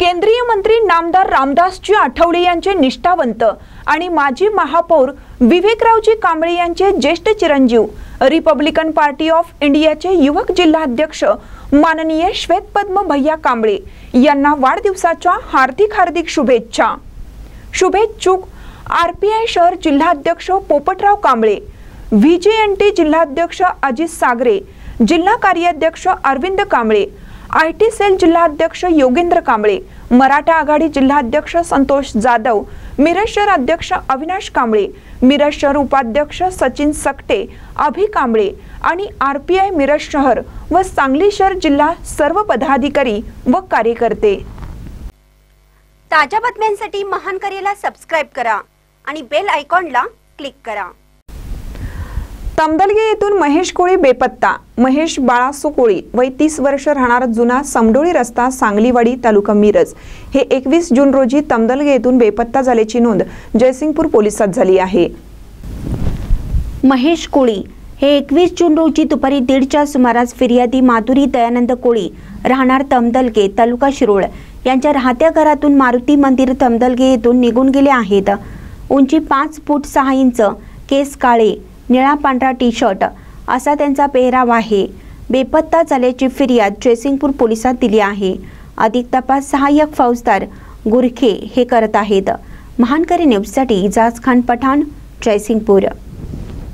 केंद्रीय मंत्री नामदार रामदासजी आठवले यांचे निष्ठावंत आणि माजी महापौर विवेकरावजी कांबळे यांचे ज्येष्ठ चिरंजीव रिपब्लिकन पार्टी ऑफ इंडियाचे युवक जिल्हाध्यक्ष माननीय श्वेतपद्म भैया कांबळे यांना वाढदिवसाच्या हार्दिक शुभेच्छा। शुभेच्छुक आरपीआय शहर जिल्हाध्यक्ष पोपटराव कांबळे, व्हीजेएनटी जिल्हाध्यक्ष अजित सागरे, जिल्हा कार्याध्यक्ष अरविंद कांबळे, आयटी सेल जिल्हाध्यक्ष योगेंद्र कांबळे, मराठा आघाडी जिल्हाध्यक्ष संतोष जाधव, मिरज शहर अध्यक्ष अविनाश कांबळे, मिरज शहर उपाध्यक्ष सचिन सकटे, अभि कांबळे आणि आरपीआय मिरज शहर व सांगली शहर जिल्हा सर्व पदाधिकारी व कार्यकर्ते। ताज्या बातम्यांसाठी महान करेला सबस्क्राइब करा आणि बेल आयकॉनला क्लिक करा। तमदलगे येथून महेश कोळी बेपत्ता। महेश बाळासो कोळी वय 30 वर्ष, राहणार जुना समडोळी रस्ता, सांगलीवाडी, तालुका मिरज, हे 21 जून रोजी तमदलगे येथून बेपत्ता झाल्याची नोंद जयसिंगपूर पोलिसात झाली आहे। महेश कोळी हे 21 जून रोजी दुपारी 1:30च्या सुमारास फिर्यादी माधुरी दयानंद कोळी, राहणार तमदलगे, तालुका शिरोळ, यांच्या राहत्या घरातून मारुती मंदिर तमदलगे येथून निघून गेले आहेत। उंची 5 फूट 6 इंच, केस काळे, निळा पांढरा टी शर्ट असा त्यांचा पेहराव आहे। बेपत्ता झाल्याची फिर्याद जयसिंगपूर पोलिसात दिली आहे। अधिक तपास सहाय्यक फौजदार गुरखे हे करत आहेत। महानकरी न्यूजसाठी इजाज खान पठाण, जयसिंगपूर।